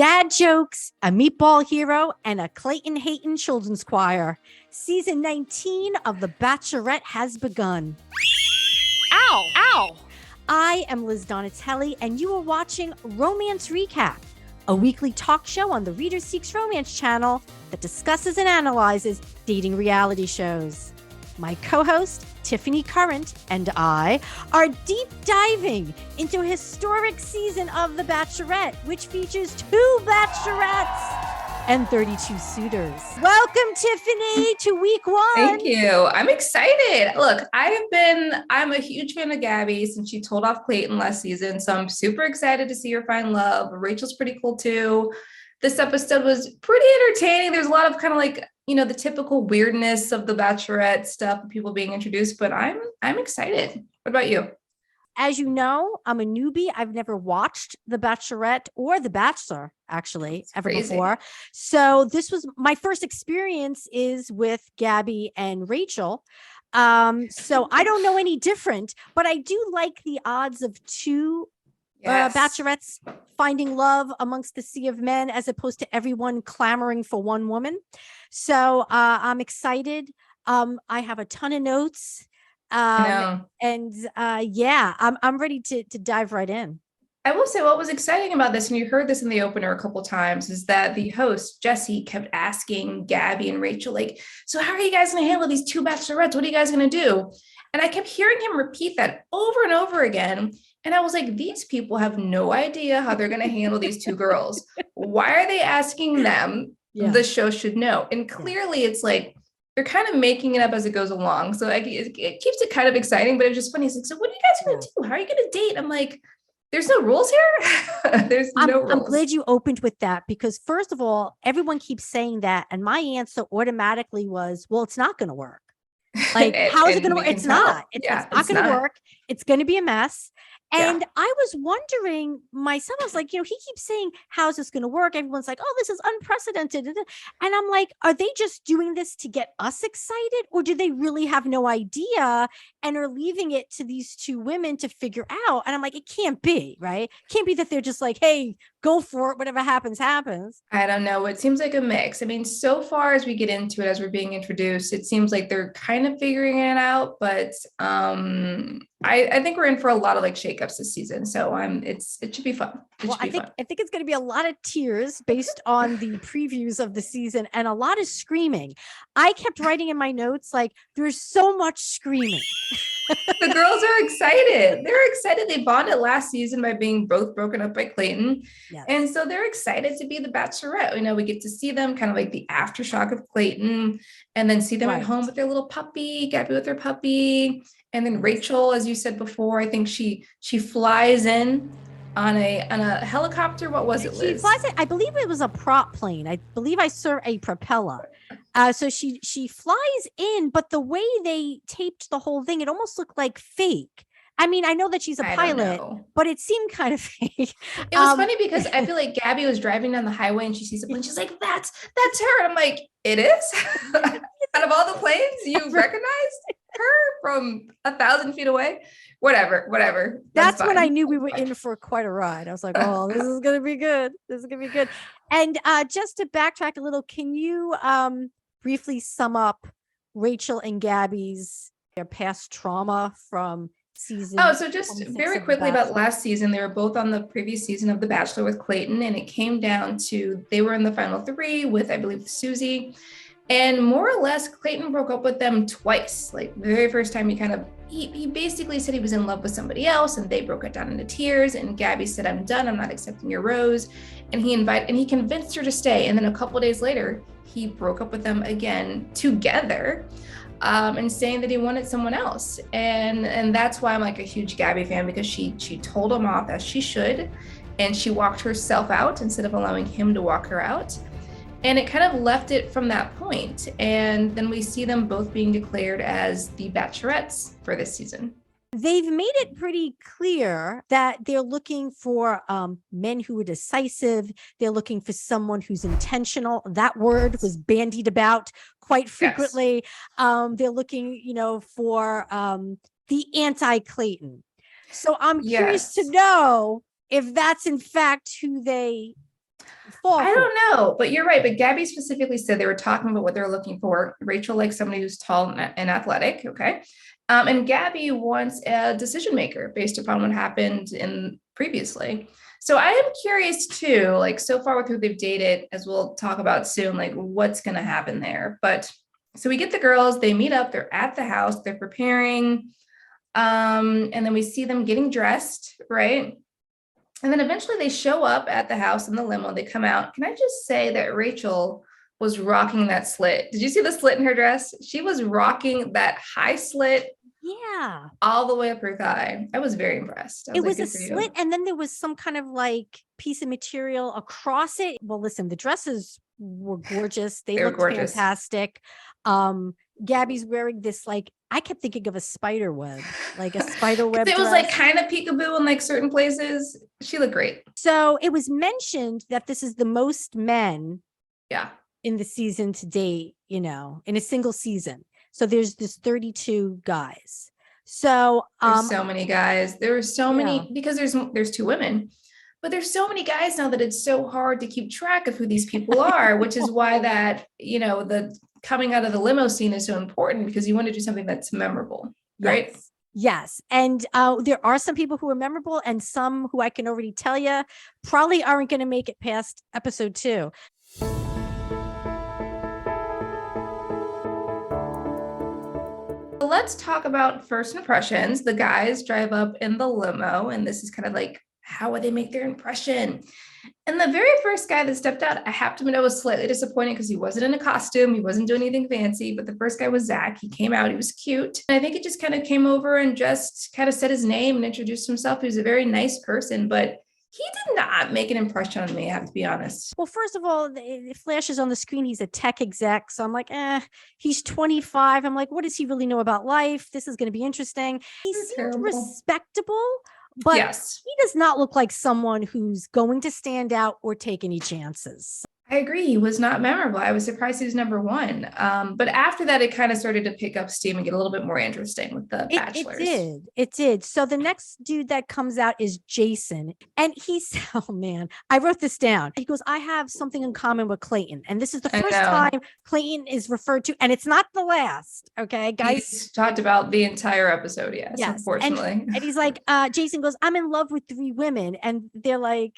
dad jokes, a meatball hero, and a Clayton-hatin children's choir. Season 19 of The Bachelorette has begun. Ow! Ow! I am Liz Donatelli, and you are watching Romance Recap, a weekly talk show on the Reader Seeks Romance channel that discusses and analyzes dating reality shows. My co-host, Tiffany Current, and I are deep diving into a historic season of The Bachelorette, which features 2 bachelorettes and 32 suitors. Welcome, Tiffany, to week 1. Thank you. I'm excited. Look, I'm a huge fan of Gabby since she told off Clayton last season. So I'm super excited to see her find love. Rachel's pretty cool too. This episode was pretty entertaining. There's a lot of kind of like, the typical weirdness of the Bachelorette stuff, people being introduced, but I'm excited. What about you? As you know, I'm a newbie. I've never watched The Bachelorette or The Bachelor, actually, ever before. So this was my first experience is with Gabby and Rachel. So I don't know any different, but I do like the odds of 2 bachelorettes finding love amongst the sea of men, as opposed to everyone clamoring for one woman. So I'm excited. I have a ton of notes. I'm ready to dive right in. I will say what was exciting about this, and you heard this in the opener a couple of times, is that the host, Jesse, kept asking Gabby and Rachel, like, so how are you guys going to handle these 2 bachelorettes? What are you guys going to do? And I kept hearing him repeat that over and over again. And I was like, these people have no idea how they're going to handle these 2 girls. Why are they asking them? Yeah. The show should know. And clearly it's like, they're kind of making it up as it goes along. So it keeps it kind of exciting, but it's just funny. It's like, so what are you guys going to do? How are you going to date? I'm like, there's no rules here. There's no rules. I'm glad you opened with that, because first of all, everyone keeps saying that. And my answer automatically was, well, it's not going to work. Like, how is it going to work? It's not. It's not going to work. It's going to be a mess. And I was wondering myself, I was like, he keeps saying, how's this going to work? Everyone's like, oh, this is unprecedented. And I'm like, are they just doing this to get us excited? Or do they really have no idea and are leaving it to these 2 women to figure out? And I'm like, it can't be, right? It can't be that they're just like, hey, go for it. Whatever happens, happens. I don't know. It seems like a mix. I mean, so far as we get into it, as we're being introduced, it seems like they're kind of figuring it out, but I think we're in for a lot of like shakeups this season. So it should be fun. I think it's going to be a lot of tears based on the previews of the season, and a lot of screaming. I kept writing in my notes, like, there's so much screaming. The girls are excited. They're excited. They bonded last season by being both broken up by Clayton. Yes. And so they're excited to be the Bachelorette. We get to see them kind of like the aftershock of Clayton, and then see them at home with their little puppy, Gabby with her puppy. And then Rachel, as you said before, I think she flies in on a helicopter. What was it, Liz? She flies in, I believe it was a prop plane. I believe I saw a propeller. So she flies in, but the way they taped the whole thing, it almost looked like fake. I mean, I know that she's a pilot, but it seemed kind of fake. It was funny because I feel like Gabby was driving down the highway and she sees a plane. She's like, that's her. And I'm like, it is? Out of all the planes, you recognized her from 1,000 feet away? Whatever. That's when I knew we were in for quite a ride. I was like, oh, this is going to be good. And just to backtrack a little, can you briefly sum up Rachel and their past trauma from season? Oh, so just very quickly about last season. They were both on the previous season of The Bachelor with Clayton, and it came down to, they were in the final 3 with, I believe, Susie. And more or less, Clayton broke up with them twice. Like the very first time he basically said he was in love with somebody else, and they broke it down into tears. And Gabby said, I'm done. I'm not accepting your rose. And he convinced her to stay. And then a couple of days later, he broke up with them again together, and saying that he wanted someone else. And that's why I'm like a huge Gabby fan, because she told him off, as she should. And she walked herself out instead of allowing him to walk her out. And it kind of left it from that point. And then we see them both being declared as the Bachelorettes for this season. They've made it pretty clear that they're looking for men who are decisive. They're looking for someone who's intentional. That word was bandied about quite frequently. Yes. They're looking, for the anti-Clayton. So I'm curious to know if that's in fact who they I don't know, but you're right. But Gabby specifically said they were talking about what they're looking for. Rachel likes somebody who's tall and athletic. Okay. And Gabby wants a decision maker based upon what happened in previously. So I am curious too, like so far with who they've dated, as we'll talk about soon, like what's going to happen there. But so we get the girls, they meet up, they're at the house, they're preparing. And then we see them getting dressed, right? And then eventually they show up at the house in the limo. They come out. Can I just say that Rachel was rocking that slit? Did you see the slit in her dress? She was rocking that high slit. Yeah. All the way up her thigh. I was very impressed. It was a slit, and then there was some kind of like piece of material across it. Well, listen, the dresses were gorgeous. They looked gorgeous. Fantastic. Gabby's wearing this, like, I kept thinking of a spider web, like a spider web. It was like kind of peekaboo in like certain places. She looked great. So it was mentioned that this is the most men in the season to date, you know, in a single season. So there's this 32 guys. So there's so many guys. There were so many because there's 2 women. But there's so many guys now that it's so hard to keep track of who these people are, which is why that, you know, the coming out of the limo scene is so important, because you want to do something that's memorable, right? Yes. And there are some people who are memorable and some who I can already tell you probably aren't going to make it past episode 2. Let's talk about first impressions. The guys drive up in the limo, and this is kind of like, how would they make their impression? And the very first guy that stepped out, I have to admit, I was slightly disappointed because he wasn't in a costume. He wasn't doing anything fancy, but the first guy was Zach. He came out, he was cute. And I think it just kind of came over and just kind of said his name and introduced himself. He was a very nice person, but he did not make an impression on me, I have to be honest. Well, first of all, it flashes on the screen. He's a tech exec. So I'm like, he's 25. I'm like, what does he really know about life? This is going to be interesting. He seemed respectable, but he does not look like someone who's going to stand out or take any chances. I agree. He was not memorable. I was surprised he was number 1. But after that, it kind of started to pick up steam and get a little bit more interesting with the Bachelors. It did. So the next dude that comes out is Jason. And he's, oh man, I wrote this down. He goes, I have something in common with Clayton. And this is the first time Clayton is referred to. And it's not the last. Okay, guys. He's talked about the entire episode. Yes. Unfortunately. And he's like, Jason goes, I'm in love with 3 women. And they're like,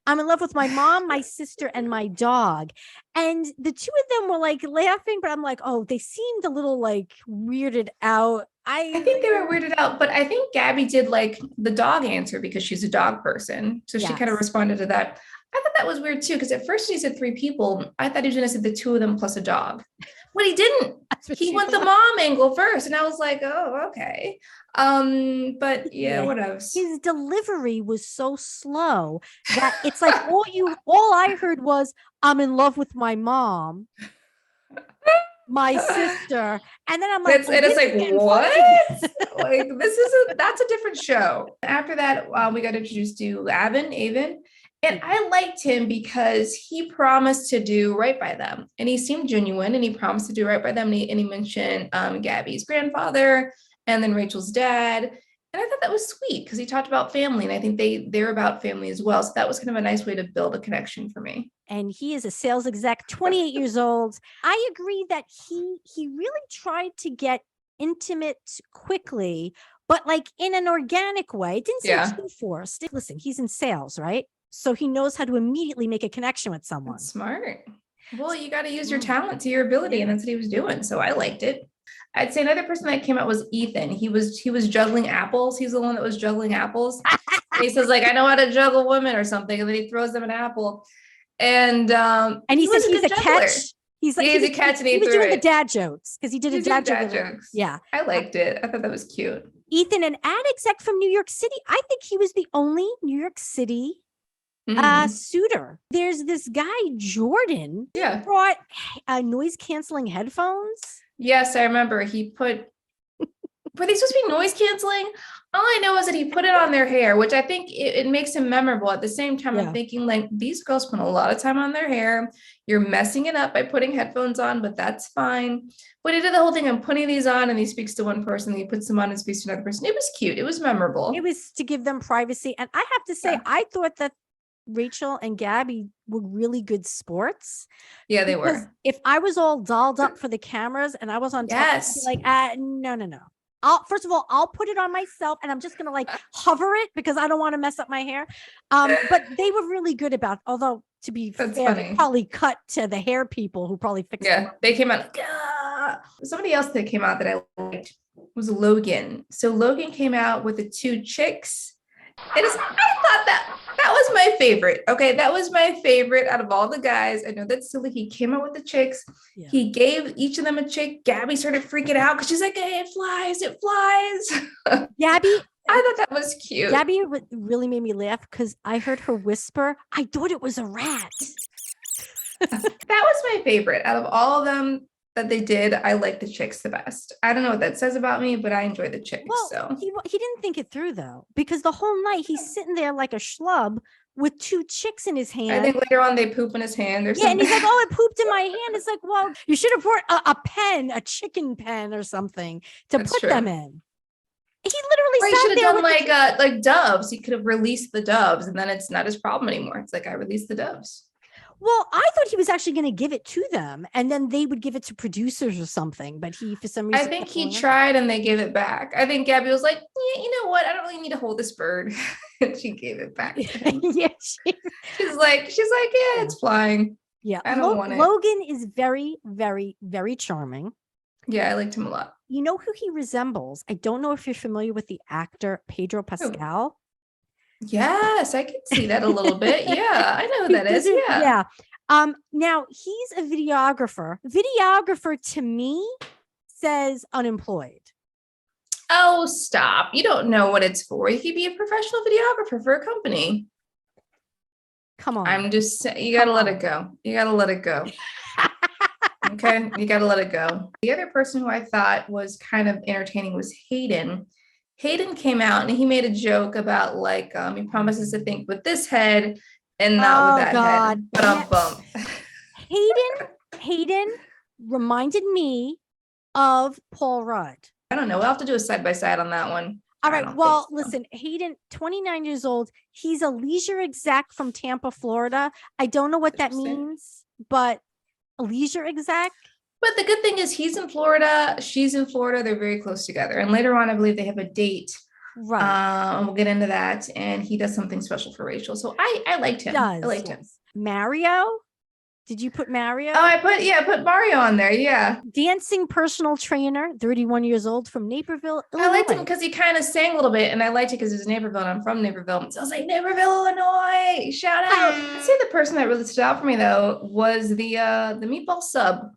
I'm in love with my mom, my sister, and my dog. And the 2 of them were like laughing, but I'm like, oh, they seemed a little like weirded out. I think they were weirded out, but I think Gabby did like the dog answer because she's a dog person. So she kind of responded to that. I thought that was weird too, because at first he said 3 people. I thought he was going to say the 2 of them plus a dog. But he didn't. He went the mom angle first. And I was like, oh, okay. But yeah, what else? His delivery was so slow that it's like all I heard was, I'm in love with my mom, my sister. And then I'm like, it's like, what? Like, that's a different show. After that, we got introduced to Avon. And I liked him because he promised to do right by them. And he seemed genuine, and he promised to do right by them. And he mentioned Gabby's grandfather and then Rachel's dad. And I thought that was sweet because he talked about family. And I think they're about family as well. So that was kind of a nice way to build a connection for me. And he is a sales exec, 28 years old. I agree that he really tried to get intimate quickly, but like in an organic way. It didn't seem too forced. Listen, he's in sales, right? So he knows how to immediately make a connection with someone. That's smart. Well, you got to use your talent to your ability. And that's what he was doing. So I liked it. I'd say another person that came out was Ethan. He was juggling apples. He's the one that was juggling apples. He says like, I know how to juggle women or something. And then he throws them an apple. And he says he's a catch. He's like, he's a catch, and he was doing the dad jokes because he did a dad jokes. Yeah. I liked it. I thought that was cute. Ethan, an ad exec from New York City. I think he was the only New York City suitor. There's this guy, Jordan. Yeah. He brought noise canceling headphones. Yes, I remember. He put, were they supposed to be noise canceling? All I know is that he put it on their hair, which I think it makes him memorable. At the same time, I'm thinking like, these girls spend a lot of time on their hair. You're messing it up by putting headphones on, but that's fine. But he did the whole thing. I'm putting these on and he speaks to one person. He puts them on and speaks to another person. It was cute. It was memorable. It was to give them privacy. And I have to say, I thought that Rachel and Gabby were really good sports. Yeah, they Because were. if I was all dolled up for the cameras and I was on top, I'd be like, no. First of all, I'll put it on myself and I'm just going to like hover it because I don't want to mess up my hair. But they were really good about, although to be fair, they probably cut to the hair people who probably fixed it. They came out. Somebody else that came out that I liked was Logan. So Logan came out with the 2 chicks. I thought that was my favorite. Okay, that was my favorite out of all the guys. I know that's silly. He came out with the chicks. Yeah. He gave each of them a chick. Gabby started freaking out because she's like, hey, it flies. Gabby, I thought that was cute. Gabby really made me laugh because I heard her whisper, I thought it was a rat. That was my favorite. Out of all of them that they did, I like the chicks the best. I don't know what that says about me, but I enjoy the chicks. Well, so he didn't think it through though, because the whole night he's sitting there like a schlub with 2 chicks in his hand. I think later on they poop in his hand or something. Yeah, and he's like, oh, it pooped in my hand. It's like, well, you should have brought a pen, a chicken pen or something to put them in. He literally should have done like doves. He could have released the doves and then it's not his problem anymore. It's like, I released the doves. Well, I thought he was actually going to give it to them and then they would give it to producers or something. But he, for some reason, I think he tried and they gave it back. I think Gabby was like, yeah, you know what? I don't really need to hold this bird. And she gave it back. Yeah, she's like, yeah, it's flying. Yeah. I don't want it. Logan is very, very, very charming. Yeah, I liked him a lot. You know who he resembles? I don't know if you're familiar with the actor Pedro Pascal. Yes, I can see that a little bit. Yeah, I know who that is. Yeah. Now he's a videographer. Videographer to me says unemployed. Oh, stop. You don't know what it's for. You could be a professional videographer for a company. Come on. I'm just saying, you got to let it go. You got to let it go. Okay. You got to let it go. The other person who I thought was kind of entertaining was Hayden. Hayden came out and he made a joke about like, he promises to think with this head and not with that head. But bump. Hayden reminded me of Paul Rudd. I don't know. We'll have to do a side-by-side on that one. All right. Well, listen, Hayden, 29 years old. He's a leisure exec from Tampa, Florida. I don't know what that means, but a leisure exec. But the good thing is he's in Florida. She's in Florida. They're very close together. And later on, I believe they have a date. Right. And we'll get into that. And he does something special for Rachel. So I liked him. I liked him. Mario? Did you put Mario? Oh, I put Mario on there. Yeah. Dancing personal trainer, 31 years old from Naperville, Illinois. I liked him because he kind of sang a little bit. And I liked it because it was Naperville and I'm from Naperville. So I was like, Naperville, Illinois. Shout out. I'd say the person that really stood out for me, though, was the meatball sub.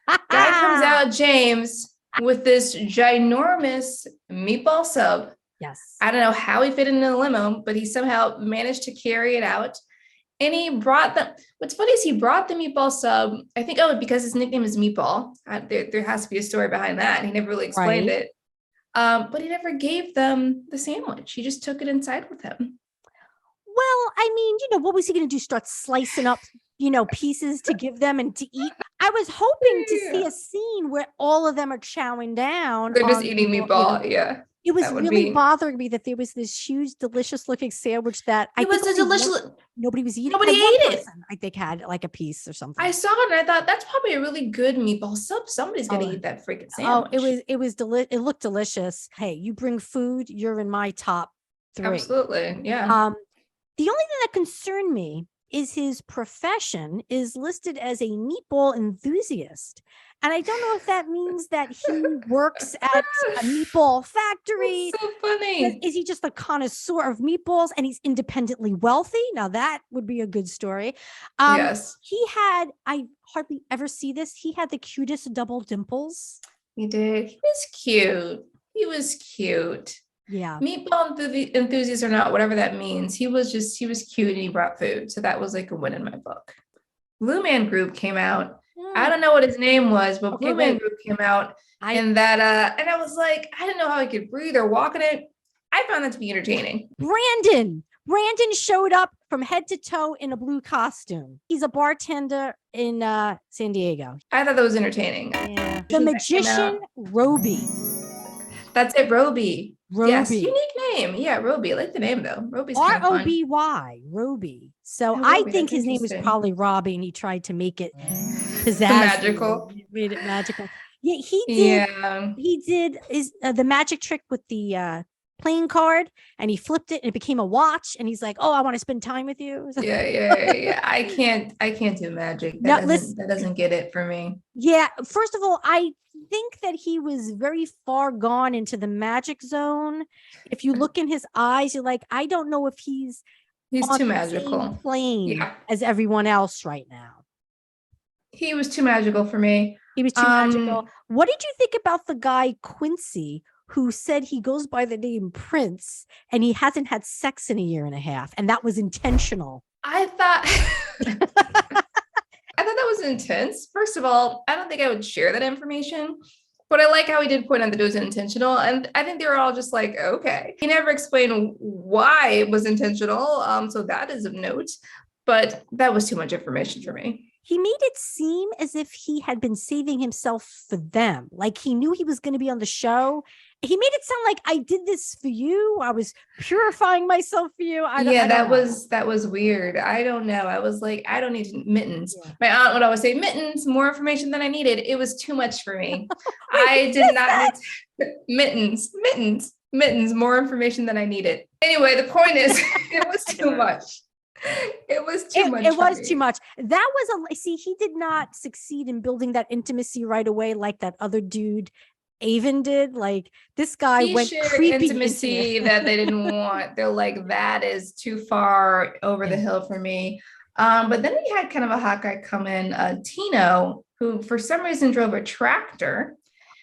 Guy comes out, James, with this ginormous meatball sub. Yes. I don't know how he fit into the limo, but he somehow managed to carry it out. And he brought what's funny is he brought the meatball sub, I think, because his nickname is Meatball. There has to be a story behind that. He never really explained it. But he never gave them the sandwich. He just took it inside with him. Well, I mean, what was he going to do? Start slicing up, pieces to give them and to eat? I was hoping to see a scene where all of them are chowing down. They're just eating meatball. Yeah. It was really bothering me that there was this huge, delicious looking sandwich that nobody was eating. Nobody ate it. I think had like a piece or something. I saw it and I thought that's probably a really good meatball sub. Somebody's going to eat that freaking sandwich. Oh, it looked delicious. Hey, you bring food, you're in my top 3. Absolutely. Yeah. The only thing that concerned me is his profession is listed as a meatball enthusiast. And I don't know if that means that he works at a meatball factory. That's so funny. Is he just a connoisseur of meatballs and he's independently wealthy? Now that would be a good story. Yes. I hardly ever see this. He had the cutest double dimples. He did. He was cute. Yeah. Meatball enthusiasts or not, whatever that means. He was cute and he brought food. So that was like a win in my book. Blue Man Group came out. I don't know what his name was, but Blue Man Group came out and I was like, I didn't know how I could breathe or walk in it. I found that to be entertaining. Brandon showed up from head to toe in a blue costume. He's a bartender in San Diego. I thought that was entertaining. Yeah. The magician, Roby. That's it, Roby. Roby. Yes, unique name. Yeah, Roby. I like the name though. Roby's kind of fun. R-O-B-Y, Roby. So Oh, I Roby, think that's his name is interesting. probably Robbie, and he tried to make it pizzazzy. Magical. Made it magical. Yeah, he did. Yeah. He did the magic trick with the playing card, and he flipped it and it became a watch, and he's like, "Oh, I want to spend time with you." Yeah. I can't do magic. That doesn't get it for me. Yeah, first of all, I think that he was very far gone into the magic zone. If you look in his eyes, you're like, I don't know if he's on too the magical. same plane as everyone else right now. He was too magical for me. He was too magical. What did you think about the guy Quincy, who said he goes by the name Prince and he hasn't had sex in a year and a half, and that was intentional? I thought that was intense. First of all, I don't think I would share that information, but I like how he did point out that it was intentional. And I think they were all just like, okay. He never explained why it was intentional. So that is of note, but that was too much information for me. He made it seem as if he had been saving himself for them. Like he knew he was going to be on the show. He made it sound like, I did this for you. I was purifying myself for you. That was weird. I don't know. I was like, I don't need mittens. Yeah. My aunt would always say, mittens, more information than I needed. It was too much for me. I did not need mittens, more information than I needed. Anyway, the point is, it was too much. It was too much. It was too much. That was he did not succeed in building that intimacy right away like that other dude Avon did. Like this guy went creepy intimacy that they didn't want. They're like, that is too far over the hill for me. But then we had kind of a hot guy come in, Tino, who for some reason drove a tractor.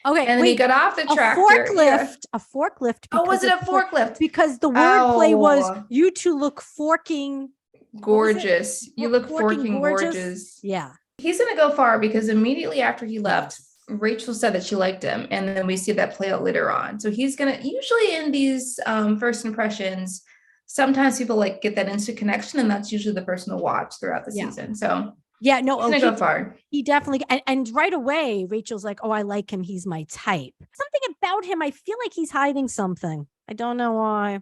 Okay, and then he got off the tractor. A forklift. Oh, was it a forklift? Because the wordplay was, you two look forking gorgeous. You look forking gorgeous. Yeah. He's going to go far because immediately after he left, Rachel said that she liked him. And then we see that play out later on. So he's going to, usually in these first impressions, sometimes people like get that instant connection, and that's usually the person to watch throughout the season. So yeah, no, he's going to go far. He definitely, and right away, Rachel's like, oh, I like him. He's my type. Something about him, I feel like he's hiding something. I don't know why.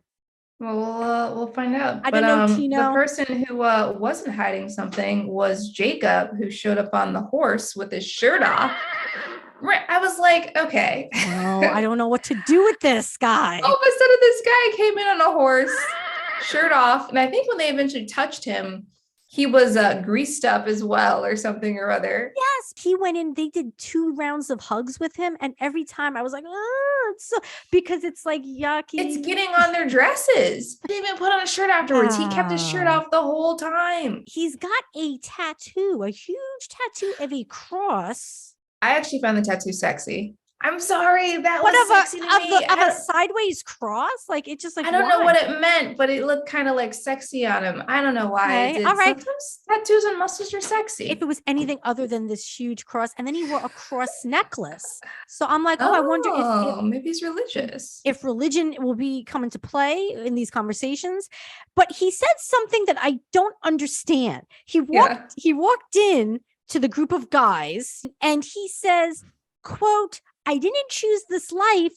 Well, we'll find out. I don't know, Tino. The person who wasn't hiding something was Jacob, who showed up on the horse with his shirt off. Right. I was like, okay. Oh, I don't know what to do with this guy. All of a sudden, this guy came in on a horse, shirt off. And I think when they eventually touched him, he was greased up as well or something or other. Yes. He went in, they did 2 rounds of hugs with him. And every time I was like, oh, it's so, because it's like yucky. It's getting on their dresses. They didn't even put on a shirt afterwards. He kept his shirt off the whole time. He's got a tattoo, a huge tattoo of a cross. I actually found the tattoo sexy. I'm sorry. That was sexy to me. Of a sideways cross? Like it just like, I don't know what it meant, but it looked kind of like sexy on him. I don't know why. Okay. All right. Sometimes tattoos and muscles are sexy. If it was anything other than this huge cross, and then he wore a cross necklace. So I'm like, I wonder if maybe he's religious. If religion will be come into play in these conversations. But he said something that I don't understand. He walked in to the group of guys and he says, quote, I didn't choose this life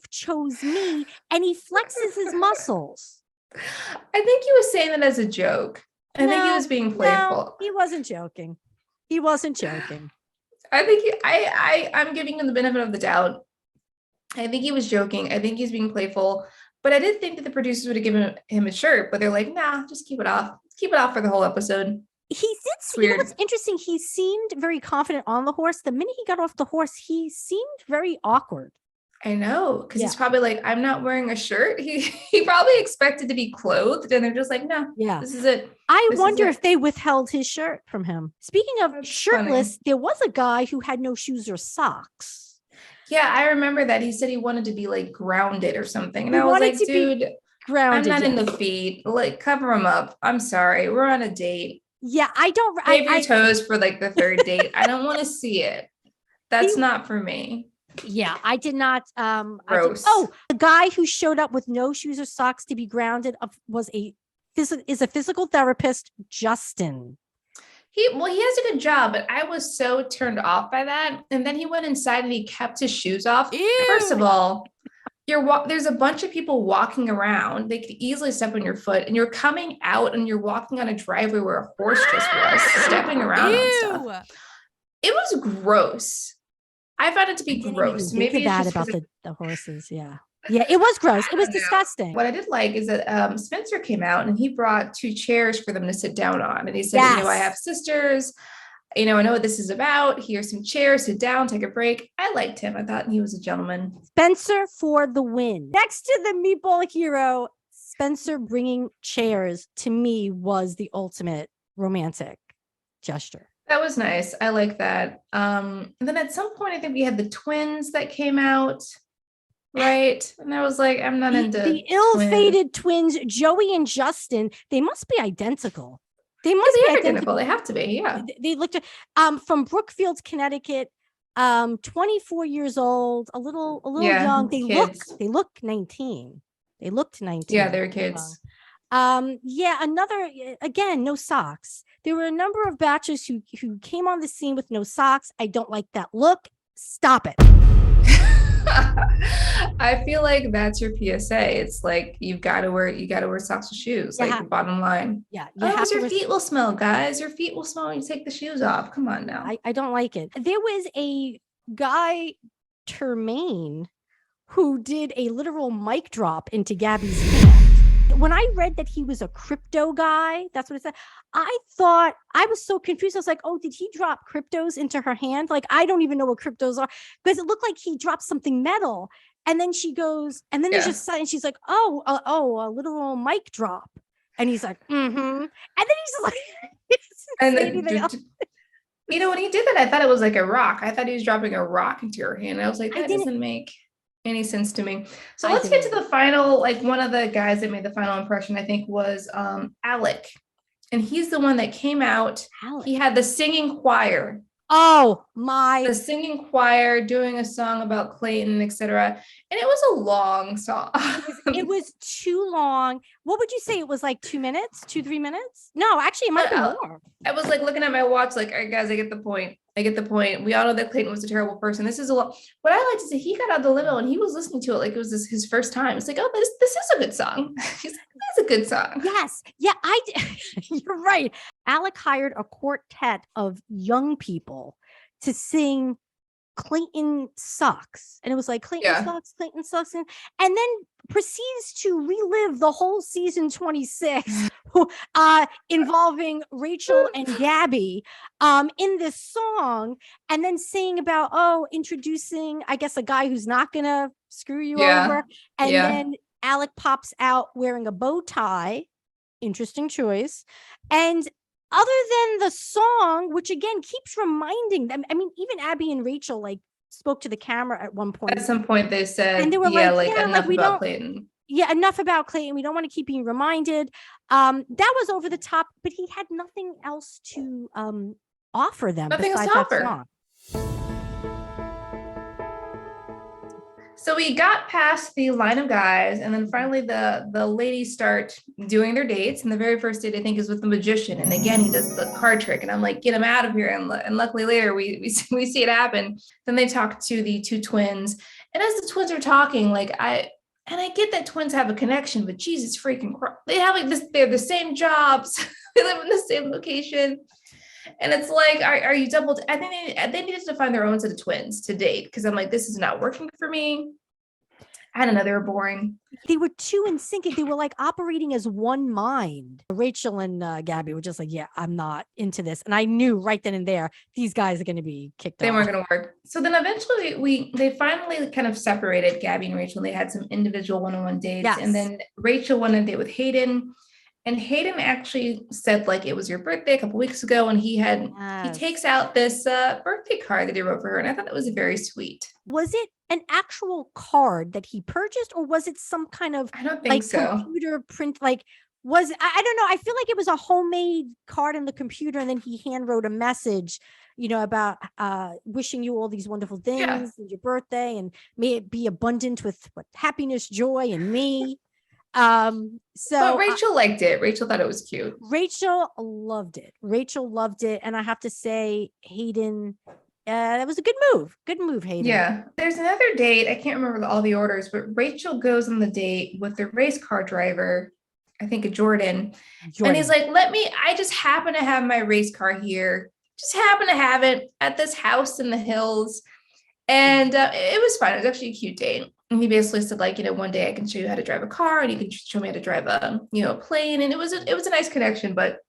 chose me. And he flexes his muscles. I think he was saying that as a joke. I think he was being playful. No, he wasn't joking. I think I'm giving him the benefit of the doubt. I think he was joking. I think he's being playful. But I did think that the producers would have given him a shirt, but they're like, nah, just keep it off. Keep it off for the whole episode. He did. You know what's interesting? He seemed very confident on the horse. The minute he got off the horse, he seemed very awkward. I know, because he's probably like, I'm not wearing a shirt. He probably expected to be clothed, and they're just like, no, this is it. I wonder if they withheld his shirt from him. Speaking of shirtless, there was a guy who had no shoes or socks. Yeah, I remember that. He said he wanted to be like grounded or something. And I was like, dude, grounded, I'm not in the feet. Like, cover him up. I'm sorry. We're on a date. Yeah, I don't. Save your toes for like the third date. I don't want to see it. That's not for me. Yeah, I did not. Gross. The guy who showed up with no shoes or socks to be grounded is a physical therapist, Justin. He has a good job, but I was so turned off by that. And then he went inside and he kept his shoes off. Ew. First of all, there's a bunch of people walking around. They could easily step on your foot, and you're coming out and you're walking on a driveway where a horse just was stepping around on stuff. It was gross. I found it to be gross. Maybe that about the horses. Yeah. Yeah, it was gross. It was disgusting. What I did like is that Spencer came out and he brought 2 chairs for them to sit down on. And he said, you know, I have sisters. You know, I know what this is about. Here's some chairs, sit down, take a break. I liked him. I thought he was a gentleman. Spencer for the win. Next to the meatball hero, Spencer bringing chairs to me was the ultimate romantic gesture. That was nice. I like that. And then at some point, I think we had the twins that came out. Right. And I was like, I'm not into the ill-fated twins, Joey and Justin. They must be identical. They must be identical. They have to be. Yeah. They looked from Brookfield, Connecticut, 24 years old, a little young. They look 19. They looked 19. Yeah, they were kids. Another, again, no socks. There were a number of bachelors who came on the scene with no socks. I don't like that look. Stop it. I feel like that's your PSA. It's like you gotta wear socks with shoes. Like the bottom line. Yeah. Your feet will smell, guys. Your feet will smell when you take the shoes off. Come on now. I don't like it. There was a guy, Termaine, who did a literal mic drop into Gabby's hand. When I read that he was a crypto guy, that's what it said. I thought, I was so confused. I was like, oh, did he drop cryptos into her hand? Like, I don't even know what cryptos are, because it looked like he dropped something metal. And then she goes, and then there's just silence. She's like, a literal mic drop. And he's like, mm-hmm. And then he's like, and then, you know, when he did that, I thought it was like a rock. I thought he was dropping a rock into her hand. I was like, that doesn't make any sense to me. So let's get to the final. Like, one of the guys that made the final impression, I think, was Alec, and he's the one that came out. He had the singing choir. The singing choir doing a song about Clayton, etc. And it was a long song. It was too long. What would you say? It was like 2 minutes, 2-3 minutes? No, actually, it might have been more. I was like looking at my watch, like, all right, guys, I get the point. We all know that Clayton was a terrible person. This is a lot. What I like to say, he got out the limo and he was listening to it like it was his first time. It's like, oh, this is a good song. He's like, this is a good song. Yes. Yeah, you're right. Alec hired a quartet of young people to sing Clayton Sucks. And it was like, Clayton sucks. And then proceeds to relive the whole season 26 involving Rachel and Gabby in this song, and then saying about, introducing, I guess, a guy who's not gonna screw you over. And then Alec pops out wearing a bow tie. Interesting choice. And other than the song, which again keeps reminding them, I mean, even Abby and Rachel like spoke to the camera at one point. At some point they said, and they were enough about Clayton. Yeah, enough about Clayton. We don't want to keep being reminded. That was over the top, but he had nothing else to offer them. Nothing else to offer. So we got past the line of guys, and then finally the ladies start doing their dates. And the very first date, I think, is with the magician. And again, he does the card trick, and I'm like, get him out of here. And luckily later we see it happen. Then they talk to the 2 twins. And as the twins are talking, like, I get that twins have a connection, but Jesus freaking Christ, they have like this, they're the same jobs. They live in the same location. And it's like, are you double? I think they needed to find their own set of twins to date, because I'm like, this is not working for me. I don't know, they were boring. They were too in sync. They were like operating as one mind. Rachel and Gabby were just like, yeah, I'm not into this. And I knew right then and there, these guys are going to be kicked out. They weren't going to work. So then eventually they finally kind of separated, Gabby and Rachel. They had some individual one-on-one dates. Yes. And then Rachel went on a date with Hayden. And Hayden actually said, like, it was your birthday a couple weeks ago, and he takes out this birthday card that he wrote for her, and I thought that was very sweet. Was it an actual card that he purchased, or was it some kind of computer print? Like, I don't know. I feel like it was a homemade card in the computer, and then he hand wrote a message, about wishing you all these wonderful things and your birthday, and may it be abundant with happiness, joy, and me. But Rachel liked it. Rachel thought it was cute. Rachel loved it. And I have to say, Hayden, that was a good move. Good move, Hayden. Yeah. There's another date. I can't remember all the orders, but Rachel goes on the date with the race car driver, I think a Jordan. And he's like, I just happen to have my race car here. Just happen to have it at this house in the hills. And it was fun. It was actually a cute date. And he basically said, like, one day I can show you how to drive a car and you can show me how to drive a plane. And it was a nice connection, but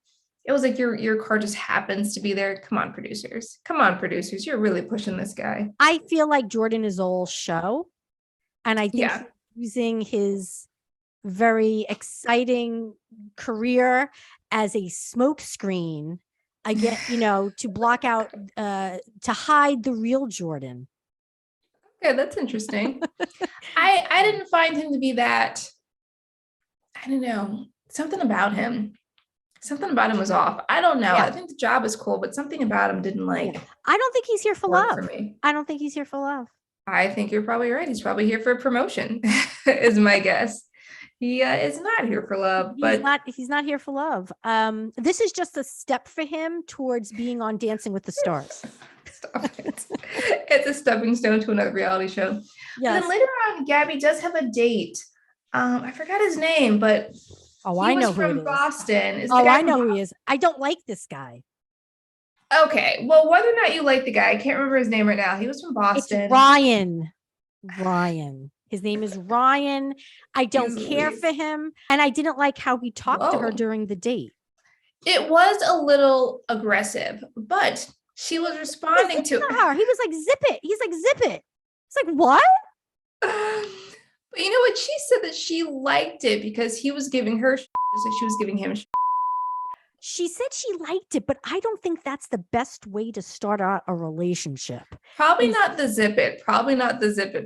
it was like your car just happens to be there. Come on, producers. You're really pushing this guy. I feel like Jordan is all show. And I think he's using his very exciting career as a smokescreen, to block out, to hide the real Jordan. Okay, that's interesting. I didn't find him to be that, I don't know, something about him was off. I don't know. Yeah. I think the job is cool, but something about him didn't like. Yeah. I don't think he's here for love. For me. I don't think he's here for love. I think you're probably right. He's probably here for promotion, is my guess. He is not here for love, but he's not here for love. This is just a step for him towards being on Dancing with the Stars. Stop it. It's a stepping stone to another reality show. Yes. And then later on, Gabby does have a date. I forgot his name, but I know who from Boston. I know who he is. I don't like this guy. Okay. Well, whether or not you like the guy, I can't remember his name right now. He was from Boston. It's Ryan. His name is Ryan. I don't care for him. And I didn't like how he talked to her during the date. It was a little aggressive, but she was responding to her. He was like, zip it. He's like, zip it. It's like, what? But you know what? She said that she liked it because he was giving her so she was giving him. She said she liked it, but I don't think that's the best way to start out a relationship. Probably not the zip it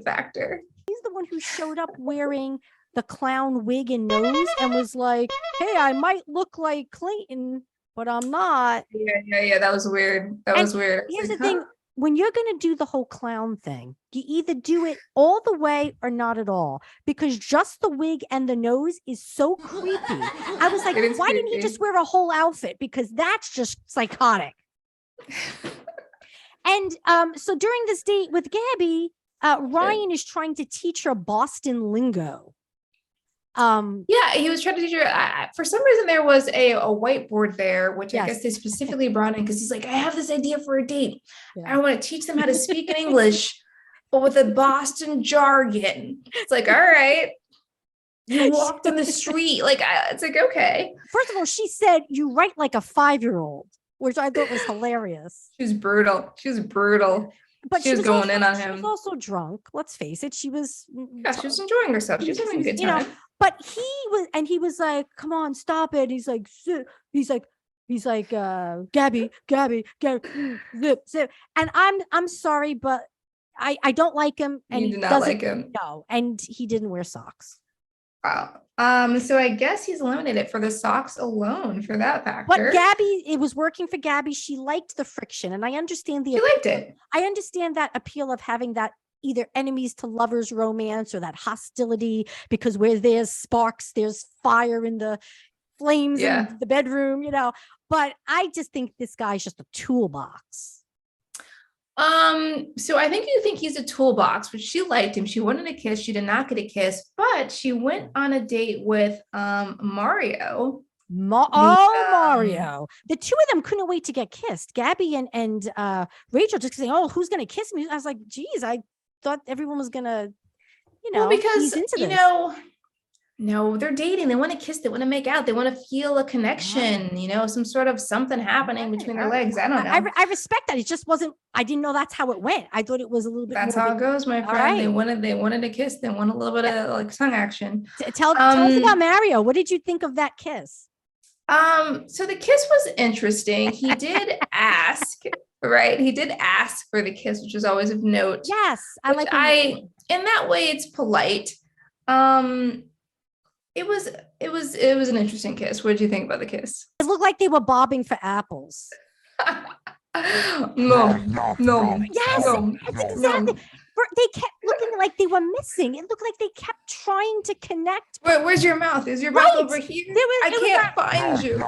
factor. He's the one who showed up wearing the clown wig and nose and was like, hey, I might look like Clayton, but I'm not. Yeah. That was weird. Here's the thing. When you're going to do the whole clown thing, you either do it all the way or not at all, because just the wig and the nose is so creepy. I was like, why didn't he just wear a whole outfit? Because that's just psychotic. And so during this date with Gabby, Ryan is trying to teach her Boston lingo. He was trying to teach her. For some reason, there was a whiteboard there, which I guess they specifically brought in because he's like, I have this idea for a date. Yeah. I want to teach them how to speak in English, but with a Boston jargon. It's like, all right. You walked on the street. It's like, okay. First of all, she said, you write like a 5-year-old, which I thought was hilarious. She was brutal. But she was going in on him. She was also drunk. Let's face it. She was. Yeah, she was enjoying herself. She was having a good time. But he was like, come on, stop it. He's like, Gabby, zip. And I'm sorry, but I don't like him. And you do not like him. No, and he didn't wear socks. Wow. So I guess he's eliminated for the socks alone for that factor. But Gabby, it was working for Gabby. She liked the friction, and I understand she liked it. I understand that appeal of having that either enemies to lovers romance or that hostility, because where there's sparks, there's fire in the flames in the bedroom, But I just think this guy's just a toolbox. So I think you think he's a toolbox, but she liked him. She wanted a kiss. She did not get a kiss, but she went on a date with Mario. Mario. The two of them couldn't wait to get kissed. Gabby and Rachel just saying, oh, who's gonna kiss me? I was like, geez, I thought everyone was gonna, because no, they're dating. They want to kiss. They want to make out. They want to feel a connection, some sort of something happening between their legs. I don't know. I respect that. It just wasn't, I didn't know that's how it went. I thought it was a little bit. That's how it goes, my friend. Right. They wanted to kiss. They want a little bit of tongue action. Tell us about Mario. What did you think of that kiss? So the kiss was interesting. He did ask, right? He did ask for the kiss, which is always of note. Yes. In that way, it's polite. It was an interesting kiss. What did you think about the kiss? It looked like they were bobbing for apples. No. Yes, it's exactly. They kept looking like they were missing. It looked like they kept trying to connect. Where's your mouth? Is your mouth over here? I can't find you.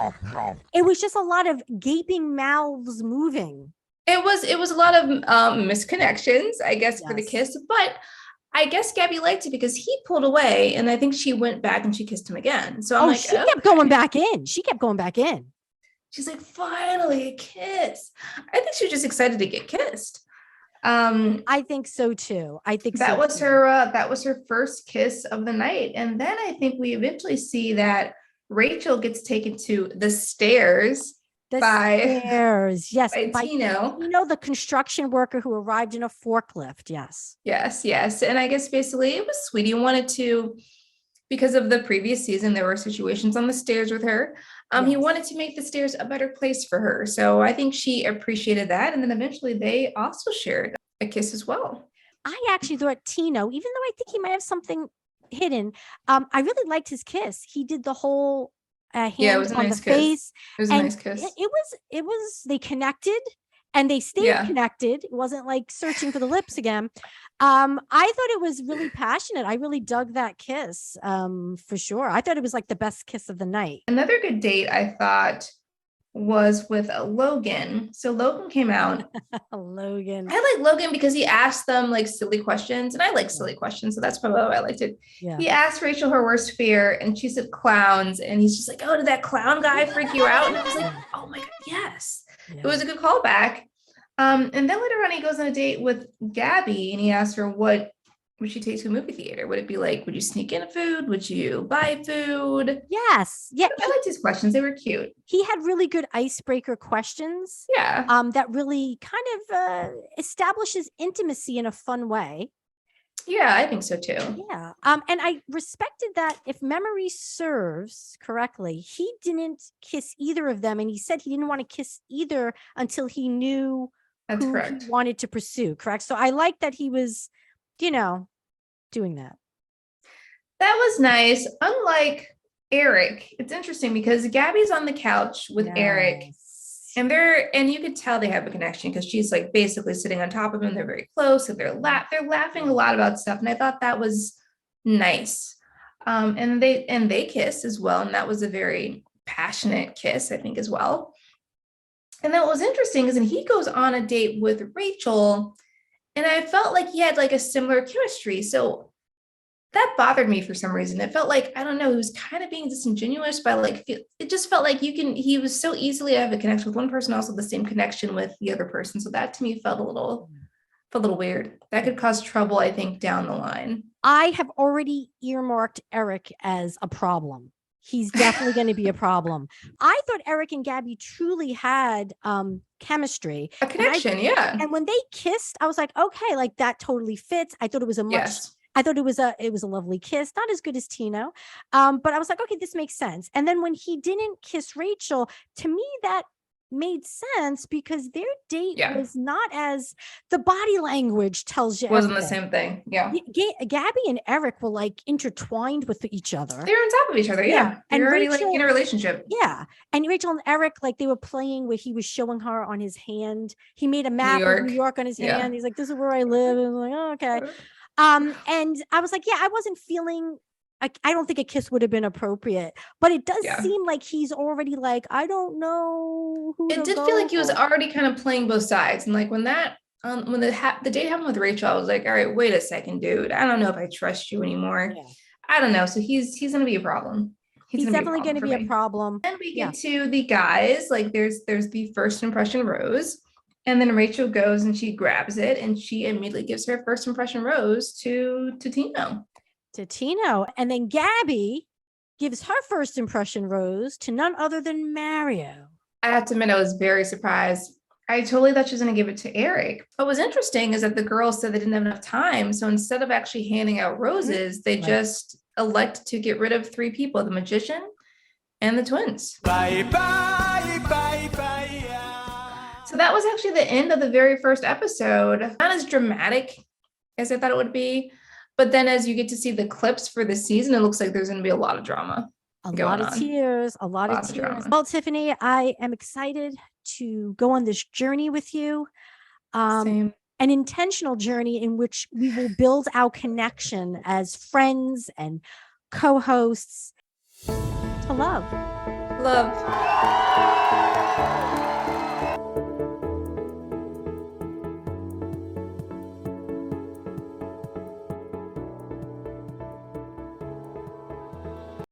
It was just a lot of gaping mouths moving. It was a lot of misconnections, I guess, for the kiss, but I guess Gabby liked it because he pulled away, and I think she went back and she kissed him again. So I'm like, she kept going back in. She kept going back in. She's like, finally a kiss. I think she was just excited to get kissed. I think so too. I think that was her first kiss of the night. And then I think we eventually see that Rachel gets taken to the stairs. Yes, by Tino. The construction worker who arrived in a forklift. Yes. And I guess basically it was sweet. He wanted to, because of the previous season, there were situations on the stairs with her. He wanted to make the stairs a better place for her. So I think she appreciated that. And then eventually they also shared a kiss as well. I actually thought Tino, even though I think he might have something hidden, I really liked his kiss. He did the whole hand it was a on nice the kiss. face. It was a nice kiss. It was, they connected and they stayed connected. It wasn't like searching for the lips again. I thought it was really passionate. I really dug that kiss, for sure. I thought it was like the best kiss of the night. Another good date I thought was with Logan. So Logan came out. Logan. I like Logan because he asked them like silly questions, and I like silly questions, so that's probably why I liked it. Yeah. He asked Rachel her worst fear, and she said clowns, and he's just like, "Oh, did that clown guy freak you out?" And I was like, "Oh my god, yes!" Yeah. It was a good callback. And then later on, he goes on a date with Gabby, and he asks her, "What would she take to a movie theater? Would it be like, would you sneak in food? Would you buy food?" Yes. Yeah. I liked his questions. They were cute. He had really good icebreaker questions. Yeah. That really kind of establishes intimacy in a fun way. Yeah, I think so too. Yeah. And I respected that. If memory serves correctly, he didn't kiss either of them. And he said he didn't want to kiss either until he knew That's who correct. he wanted to pursue. Correct. So I like that he was, doing that. That was nice. Unlike Eric, it's interesting because Gabby's on the couch with Eric, and you could tell they have a connection because she's like basically sitting on top of him. They're very close, and they're laughing a lot about stuff, and I thought that was nice. And they kissed as well, and that was a very passionate kiss, I think, as well. And then what was interesting is, and he goes on a date with Rachel. And I felt like he had like a similar chemistry. So that bothered me for some reason. It felt like, I don't know, he was kind of being disingenuous by like, it just felt like he was so easily have a connection with one person, also the same connection with the other person. So that to me felt a little weird. That could cause trouble, I think, down the line. I have already earmarked Eric as a problem. He's definitely going to be a problem. I thought Eric and Gabby truly had chemistry, a connection. And when they kissed, I was like, okay, like that totally fits. I thought it was I thought it was a lovely kiss, not as good as Tino, but I was like, okay, this makes sense. And then when he didn't kiss Rachel, to me that made sense because their date was not as the body language tells you wasn't everything. The same thing. Yeah. Gabby and Eric were like intertwined with each other. They were on top of each other. Yeah. And they're already Rachel, like in a relationship. Yeah. And Rachel and Eric, like they were playing where he was showing her on his hand. He made a map of New York on his hand. He's like, this is where I live. And I was like, oh, okay. And I was like, I wasn't feeling I don't think a kiss would have been appropriate, but it does seem like he's already like, I don't know who. It did feel like he was already kind of playing both sides. And like when the date happened with Rachel, I was like, all right, wait a second, dude. I don't know if I trust you anymore. Yeah. I don't know. So he's going to be a problem. He's definitely going to be a problem. And we get to the guys, like there's the first impression rose. And then Rachel goes and she grabs it and she immediately gives her first impression rose to Tino. And then Gabby gives her first impression rose to none other than Mario. I have to admit, I was very surprised. I totally thought she was going to give it to Eric. What was interesting is that the girls said they didn't have enough time. So instead of actually handing out roses, they just elect to get rid of 3 people, the magician and the twins. Bye, bye, bye, bye. So that was actually the end of the very first episode. Not as dramatic as I thought it would be. But then as you get to see the clips for the season, it looks like there's going to be a lot of drama. A lot of tears. Well, Tiffany, I am excited to go on this journey with you. An intentional journey in which we will build our connection as friends and co-hosts to love. Love.